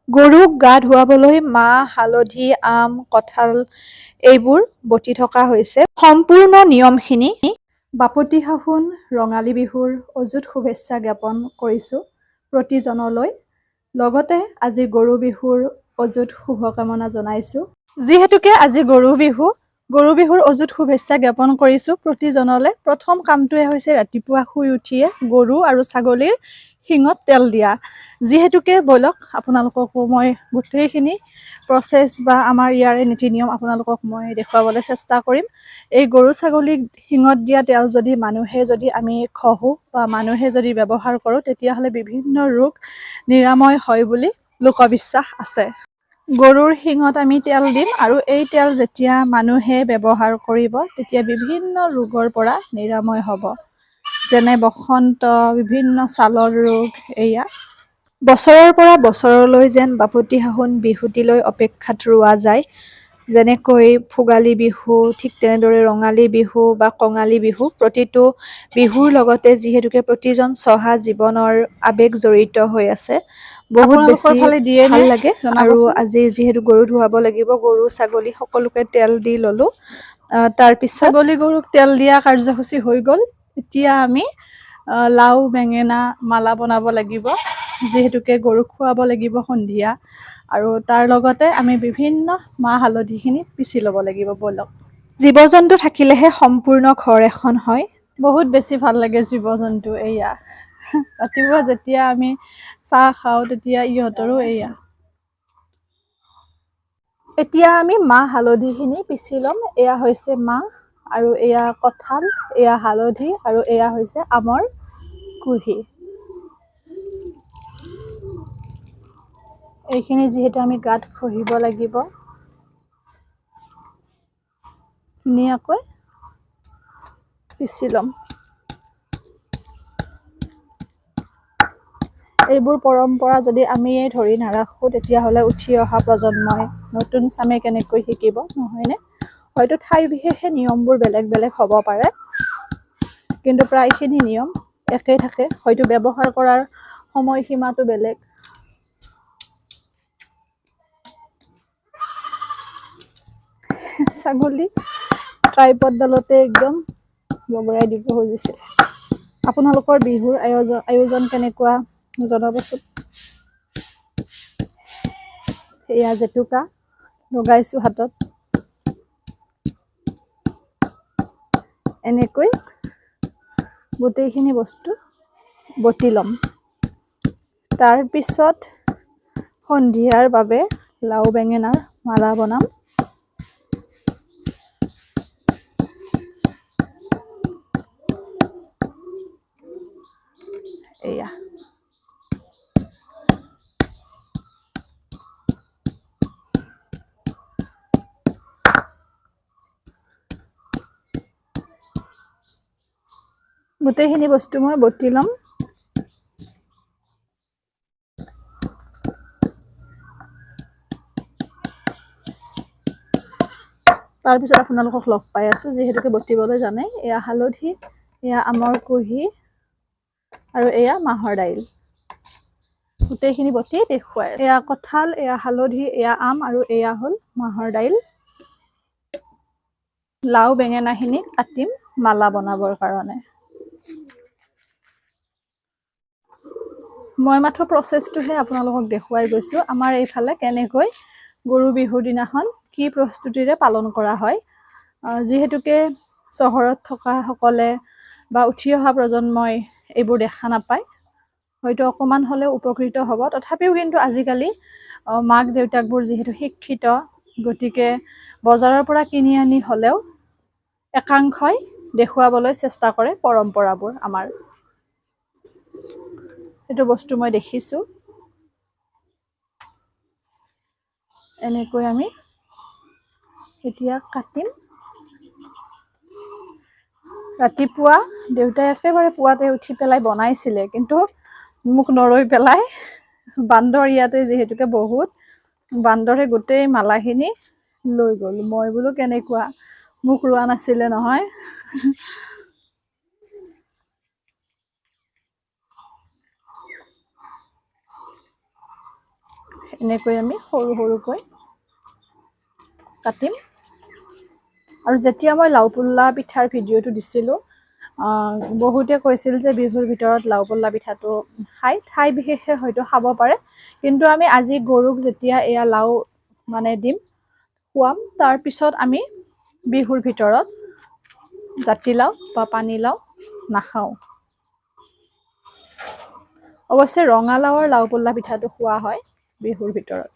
গৰুক গা ধুৱাবলৈ মাহ, হালধি, আম, কঁঠাল এইবোৰ বটি থকা হৈছে। সম্পূৰ্ণ নিয়মখিনি বাপতিসাহোন ৰঙালী বিহুৰ অযুত শুভেচ্ছা জ্ঞাপন কৰিছোঁ প্ৰতিজনলৈ। লগতে আজি গৰু বিহুৰ অযুত শুভকামনা জনাইছোঁ। যিহেতুকে আজি গৰু বিহুৰ অযুত শুভেচ্ছা জ্ঞাপন কৰিছোঁ প্ৰতিজনলৈ। প্ৰথম কামটোৱে হৈছে ৰাতিপুৱা শুই উঠিয়ে গৰু আৰু ছাগলীৰ শিঙত তেল দিয়া। যিহেতুকে ব'লক আপোনালোককো মই গোটেইখিনি প্ৰচেছ বা আমাৰ ইয়াৰে নীতি নিয়ম আপোনালোকক মই দেখুৱাবলৈ চেষ্টা কৰিম। এই গৰু ছাগলীক শিঙত দিয়া তেল যদি আমি ঘঁহো বা মানুহে যদি ব্যৱহাৰ কৰোঁ, তেতিয়াহ'লে বিভিন্ন ৰোগ নিৰাময় হয় বুলি লোকবিশ্বাস আছে। গৰুৰ শিঙত আমি তেল দিম আৰু এই তেল যেতিয়া মানুহে ব্যৱহাৰ কৰিব, তেতিয়া বিভিন্ন ৰোগৰ পৰা নিৰাময় হ'ব। যেনে বসন্ত, বিভিন্ন ছালৰ ৰোগ। এয়া বছৰৰ পৰা বছৰলৈ যেন বাপতিসাহোন বিহুটিলৈ অপেক্ষাত ৰোৱা যায়। যেনেকৈ ভোগালী বিহু, ঠিক তেনেদৰে ৰঙালী বিহু বা কঙালী বিহু। প্ৰতিটো বিহুৰ লগতে যিহেতুকে প্ৰতিজন চহা জীৱনৰ আৱেগ জড়িত হৈ আছে, বহুত বেছি ভাল লাগে। আৰু আজি যিহেতু গৰু ধুৱাব লাগিব, গৰু ছাগলী সকলোকে তেল দি ল'লো। তাৰপিছত ছাগলী গৰুক তেল দিয়া কাৰ্যসূচী হৈ গ'ল। এতিয়া আমি লাও বেঙেনা মালা বনাব লাগিব, যিহেতুকে গৰুক খুৱাব লাগিব সন্ধিয়া। আৰু তাৰ লগতে আমি বিভিন্ন মাহ হালধিখিনি পিচি ল'ব লাগিব। ব'লক, জীৱ জন্তু থাকিলেহে সম্পূৰ্ণ ঘৰ এখন হয়। বহুত বেছি ভাল লাগে জীৱ জন্তু। এয়া ৰাতিপুৱা যেতিয়া আমি চাহ খাওঁ, তেতিয়া ইহঁতৰো এয়া। এতিয়া আমি মাহ হালধিখিনি পিচি ল'ম। এয়া হৈছে মাহ আৰু এয়া কঁঠাল, এয়া হালধি আৰু এয়া হৈছে আমৰ কুহি। এইখিনি যিহেতু আমি গাত ঘঁহিব লাগিব, ধুনীয়াকৈ পিচি ল'ম। এইবোৰ পৰম্পৰা যদি আমিয়ে ধৰি নাৰাখোঁ, তেতিয়াহ'লে উঠি অহা প্ৰজন্মই নতুন চামে কেনেকৈ শিকিব, নহয়নে? হয়তো ঠাই বিশেষে নিয়মবোৰ বেলেগ বেলেগ হ'ব পাৰে, কিন্তু প্ৰায়খিনি নিয়ম একেই থাকে। হয়তো ব্যৱহাৰ কৰাৰ সময়সীমাটো বেলেগ। ছাগলী ট্ৰাইপডডালতে একদম বগৰাই দিব খুজিছিল। আপোনালোকৰ বিহুৰ আয়োজন কেনেকুৱা জনাবচোন। এয়া জেতুকা লগাইছোঁ হাতত। এনেকৈ গোটেইখিনি বস্তু বটি ল'ম। তাৰপিছত সন্ধিয়াৰ বাবে লাও বেঙেনাৰ মালা বনাম। এয়া গোটেইখিনি বস্তু মই বটি ল'ম। তাৰপিছত আপোনালোকক লগ পাই আছোঁ, যিহেতুকে বটিবলৈ জানে। এয়া হালধি, এয়া আমৰ কুহি আৰু এয়া মাহৰ দাইল। গোটেইখিনি বটি দেখুৱাই। এয়া কঁঠাল, এয়া হালধি, এয়া আম আৰু এয়া হ'ল মাহৰ দাইল। লাও বেঙেনাখিনি কাটিম মালা বনাবৰ কাৰণে। মই মাথো প্ৰচেছটোহে আপোনালোকক দেখুৱাই গৈছোঁ। আমাৰ এইফালে কেনেকৈ গৰু বিহুৰ দিনাখন কি প্ৰস্তুতিৰে পালন কৰা হয়। যিহেতুকে চহৰত থকা সকলে বা উঠি অহা প্ৰজন্মই এইবোৰ দেখা নাপায়, হয়তো অকণমান হ'লেও উপকৃত হ'ব। তথাপিও কিন্তু আজিকালি মাক দেউতাকবোৰ যিহেতু শিক্ষিত, গতিকে বজাৰৰ পৰা কিনি আনি হ'লেও একাংশই দেখুৱাবলৈ চেষ্টা কৰে পৰম্পৰাবোৰ আমাৰ। সেইটো বস্তু মই দেখিছোঁ। এনেকৈ আমি এতিয়া কাটিম। ৰাতিপুৱা দেউতাই একেবাৰে পুৱাতে উঠি পেলাই বনাইছিলে, কিন্তু মোক নৰৈ পেলাই বান্দৰ ইয়াতে যিহেতুকে বহুত, বান্দৰে গোটেই মালাখিনি লৈ গ'ল। মই বোলো কেনেকুৱা, মোক ৰোৱা নাছিলে নহয়। এনেকৈ আমি সৰু সৰুকৈ কাটিম। আৰু যেতিয়া মই লাও পুল্লা পিঠাৰ ভিডিঅ'টো দিছিলোঁ, বহুতে কৈছিল যে বিহুৰ ভিতৰত লাও পুল্লা পিঠাটো খায়, ঠাই বিশেষে হয়তো খাব পাৰে, কিন্তু আমি আজি গৰুক যেতিয়া এয়া লাও মানে দিম, খুৱাম, তাৰপিছত আমি বিহুৰ ভিতৰত জাতিলাও বা পানীলাও নাখাওঁ। অৱশ্যে ৰঙালাওৰ লাও পুল্লা পিঠাটো খোৱা হয় বিহুৰ ভিতৰত।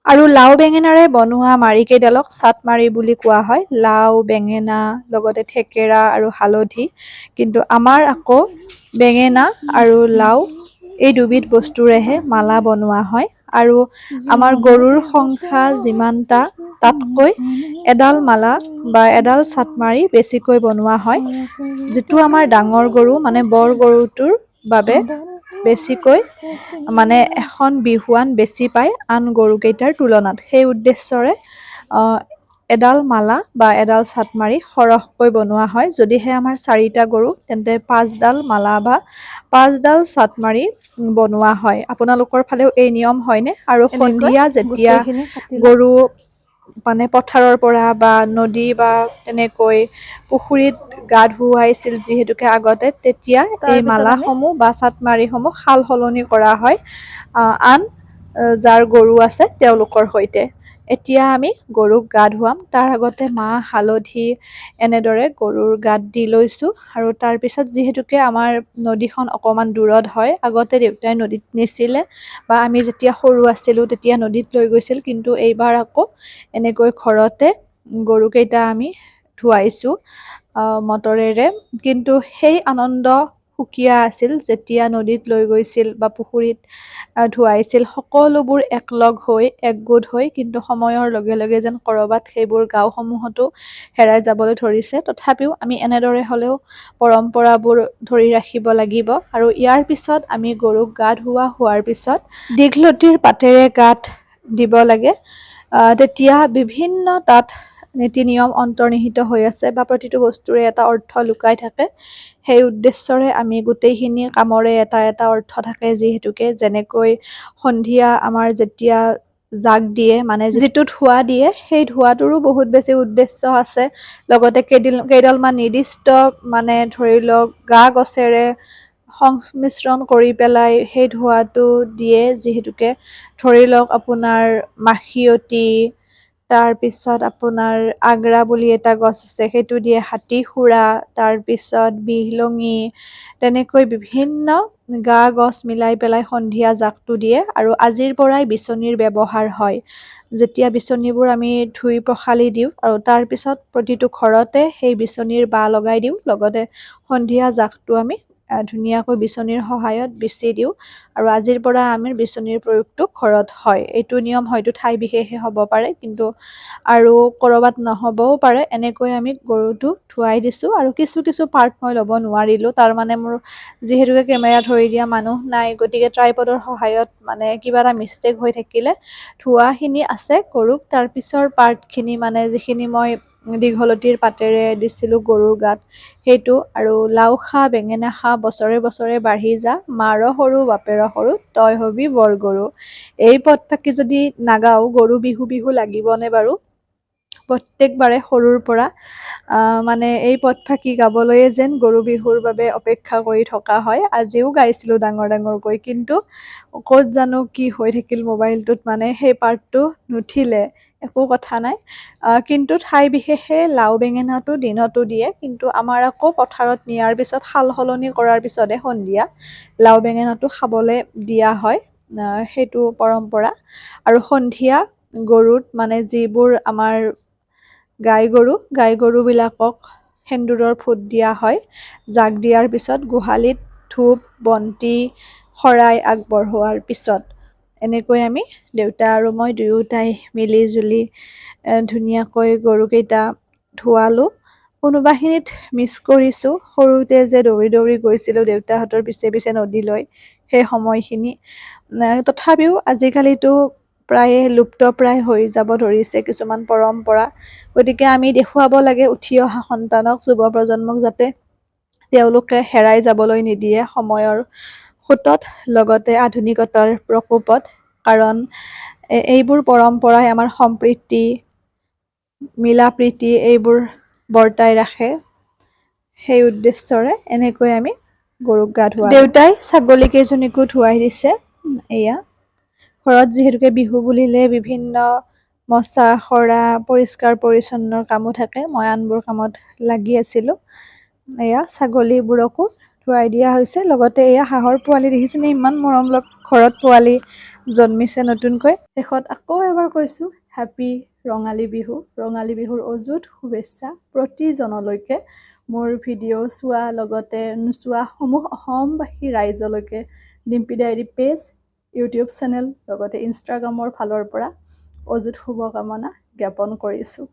আৰু লাও বেঙেনাৰে বনোৱা মাৰিকেইডালক চাটমাৰি বুলি কোৱা হয়। লাও, বেঙেনা, লগতে থেকেৰা আৰু হালধি। কিন্তু আমাৰ আকৌ বেঙেনা আৰু লাও এই দুবিধ বস্তুৰেহে মালা বনোৱা হয়। আৰু আমাৰ গৰুৰ সংখ্যা যিমানটা, তাতকৈ এডাল মালা বা এডাল চাটমাৰি বেছিকৈ বনোৱা হয়। যিটো আমাৰ ডাঙৰ গৰু মানে বৰ গৰুটোৰ বাবে বেছিকৈ মানে এখন বিহুৱান বেছি পায় আন গৰুকেইটাৰ তুলনাত। সেই উদ্দেশ্যৰে এডাল মালা বা এডাল চাটমাৰি সৰহকৈ বনোৱা হয়। যদিহে আমাৰ 4টা গৰু, তেন্তে 5ডাল মালা বা 5ডাল চাটমাৰি বনোৱা হয়। আপোনালোকৰ ফালেও এই নিয়ম হয়নে? আৰু সন্ধিয়া যেতিয়া গৰু মানে পথাৰৰ পৰা বা নদী বা তেনেকৈ পুখুৰীত গা ধুৱাইছিল যিহেতুকে আগতে, তেতিয়া এই মালাসমূহ বা চাটমাৰিসমূহ সাল সলনি কৰা হয় আন যাৰ গৰু আছে তেওঁলোকৰ সৈতে। এতিয়া আমি গৰুক গা ধুৱাম। তাৰ আগতে মাহ, হালধি এনেদৰে গৰুৰ গাত দি লৈছোঁ। আৰু তাৰপিছত যিহেতুকে আমাৰ নদীখন অকণমান দূৰত হয়, আগতে দেউতাই নদীত নিছিলে বা আমি যেতিয়া সৰু আছিলোঁ তেতিয়া নদীত লৈ গৈছিল, কিন্তু এইবাৰ আকৌ এনেকৈ ঘৰতে গৰুকেইটা আমি ধুৱাইছোঁ মটৰেৰে। কিন্তু সেই আনন্দ সুকীয়া আছিল যেতিয়া নদীত লৈ গৈছিল বা পুখুৰীত ধুৱাইছিল। সকলোবোৰ একলগ হৈ একগোট হৈ, কিন্তু সময়ৰ লগে লগে যেন ক'ৰবাত সেইবোৰ গাঁওসমূহতো হেৰাই যাবলৈ ধৰিছে। তথাপিও আমি এনেদৰে হ'লেও পৰম্পৰাবোৰ ধৰি ৰাখিব লাগিব। আৰু ইয়াৰ পিছত আমি গৰুক গা ধুওৱা হোৱাৰ পিছত দীঘলতিৰ পাতেৰে গাত দিব লাগে। তেতিয়া বিভিন্ন তাত নীতি নিয়ম অন্তৰ্নিহিত হৈ আছে বা প্ৰতিটো বস্তুৰে এটা অৰ্থ লুকাই থাকে। সেই উদ্দেশ্যৰে আমি গোটেইখিনি কামৰে এটা এটা অৰ্থ থাকে যিহেতুকে, যেনেকৈ সন্ধিয়া আমাৰ যেতিয়া জাগ দিয়ে মানে যিটো ধোঁৱা দিয়ে, সেই ধোঁৱাটোৰো বহুত বেছি উদ্দেশ্য আছে। লগতে কেইডালমান নিৰ্দিষ্ট মানে ধৰি লওক গা গছেৰে সংমিশ্ৰণ কৰি পেলাই সেই ধোঁৱাটো দিয়ে, যিহেতুকে ধৰি লওক আপোনাৰ মাখিয়তী, তাৰপিছত আপোনাৰ আগ্ৰা বুলি এটা গছ আছে সেইটো দিয়ে, হাতী খুৰা, তাৰপিছত বিহলঙি, তেনেকৈ বিভিন্ন গা গছ মিলাই পেলাই সন্ধিয়া জাগটো দিয়ে। আৰু আজিৰ পৰাই বিচনীৰ ব্যৱহাৰ হয়। যেতিয়া বিচনীবোৰ আমি ধুই পখালি দিওঁ আৰু তাৰপিছত প্ৰতিটো ঘৰতে সেই বিচনীৰ বাহ লগাই দিওঁ, লগতে সন্ধিয়া জাগটো আমি ধুনীয়াকৈ বিচনীৰ সহায়ত বিচি দিওঁ। আৰু আজিৰ পৰা আমি বিচনীৰ প্ৰয়োগটো ঘৰত হয়। এইটো নিয়ম হয়তো ঠাই বিশেষে হ'ব পাৰে, কিন্তু আৰু ক'ৰবাত নহ'বও পাৰে। এনেকৈ আমি গৰুটো ধুৱাই দিছোঁ। আৰু কিছু কিছু পাৰ্ট মই ল'ব নোৱাৰিলোঁ, তাৰমানে মোৰ যিহেতুকে কেমেৰা ধৰি দিয়া মানুহ নাই, গতিকে ট্ৰাইপডৰ সহায়ত মানে কিবা এটা মিষ্টেক হৈ থাকিলে। ধোৱাখিনি আছে গৰুক, তাৰপিছৰ পাৰ্টখিনি মানে যিখিনি মই দীঘলতিৰ পাতেৰে দিছিলোঁ গৰুৰ গাত, সেইটো। আৰু লাও খা বেঙেনা খা বছৰে বছৰে বাঢ়ি যা, মাৰ সৰু বাপেৰ সৰু তই হবি বৰ গৰু। এই পদফাকি যদি নাগাওঁ গৰু বিহু বিহু লাগিবনে বাৰু? প্ৰত্যেকবাৰে সৰুৰ পৰা মানে এই পদফাকি গাবলৈয়ে যেন গৰু বিহুৰ বাবে অপেক্ষা কৰি থকা হয়। আজিও গাইছিলোঁ ডাঙৰ ডাঙৰকৈ, কিন্তু ক'ত জানো কি হৈ থাকিল মোবাইলটোত, মানে সেই পাৰ্টটো নুঠিলে। একো কথা নাই। কিন্তু ঠাই বিশেষে লাও বেঙেনাটো দিনতো দিয়ে, কিন্তু আমাৰ আকৌ পথাৰত নিয়াৰ পিছত সাল সলনি কৰাৰ পিছতহে সন্ধিয়া লাও বেঙেনাটো খাবলৈ দিয়া হয়। সেইটো পৰম্পৰা। আৰু সন্ধিয়া গৰুত মানে যিবোৰ আমাৰ গাই গৰুবিলাকক সেন্দুৰৰ ফোঁট দিয়া হয়। জাগ দিয়াৰ পিছত গোহালিত ধূপ বন্তি শৰাই আগবঢ়োৱাৰ পিছত এনেকৈ আমি দেউতা আৰু মই দুয়োটাই মিলি জুলি ধুনীয়াকৈ গৰুকেইটা ধুৱালোঁ। কোনোবাখিনিত মিছ কৰিছোঁ, সৰুতে যে দৌৰি দৌৰি গৈছিলোঁ দেউতাহঁতৰ পিছে পিছে নদীলৈ, সেই সময়খিনি। তথাপিও আজিকালিতো প্ৰায়ে লুপ্তপ্ৰায় হৈ যাব ধৰিছে কিছুমান পৰম্পৰা। গতিকে আমি দেখুৱাব লাগে উঠি অহা সন্তানক, যুৱ প্ৰজন্মক, যাতে তেওঁলোকে হেৰাই যাবলৈ নিদিয়ে সময়ৰ সোঁতত, লগতে আধুনিকতাৰ প্ৰকোপত। কাৰণ এইবোৰ পৰম্পৰাই আমাৰ সম্প্ৰীতি মিলা প্ৰীতি এইবোৰ বৰ্তাই ৰাখে। সেই উদ্দেশ্যৰে এনেকৈ আমি গৰুক গা ধুৱাওঁ। দেউতাই ছাগলী কেইজনীকো ধুৱাই দিছে। এয়া ঘৰত যিহেতুকে বিহু বুলিলে বিভিন্ন মচা সৰা পৰিষ্কাৰ পৰিচ্ছন্নৰ কামো থাকে, মই আনবোৰ কামত লাগি আছিলোঁ। এয়া ছাগলীবোৰকো ধুৱাই দিয়া হৈছে। লগতে এয়া হাঁহৰ পোৱালি দেখিছেনে, ইমান মৰম লগা ঘৰত পোৱালি জন্মিছে নতুনকৈ। শেষত আকৌ এবাৰ কৈছোঁ, হেপী ৰঙালী বিহু। ৰঙালী বিহুৰ অযুত শুভেচ্ছা প্ৰতিজনলৈকে। মোৰ ভিডিঅ' চোৱা লগতে নোচোৱা সমূহ অসমবাসী ৰাইজলৈকে Dimpi diary page, YouTube channel লগতে ইনষ্টাগ্ৰামৰ ফালৰ পৰা অযুত শুভকামনা জ্ঞাপন কৰিছোঁ।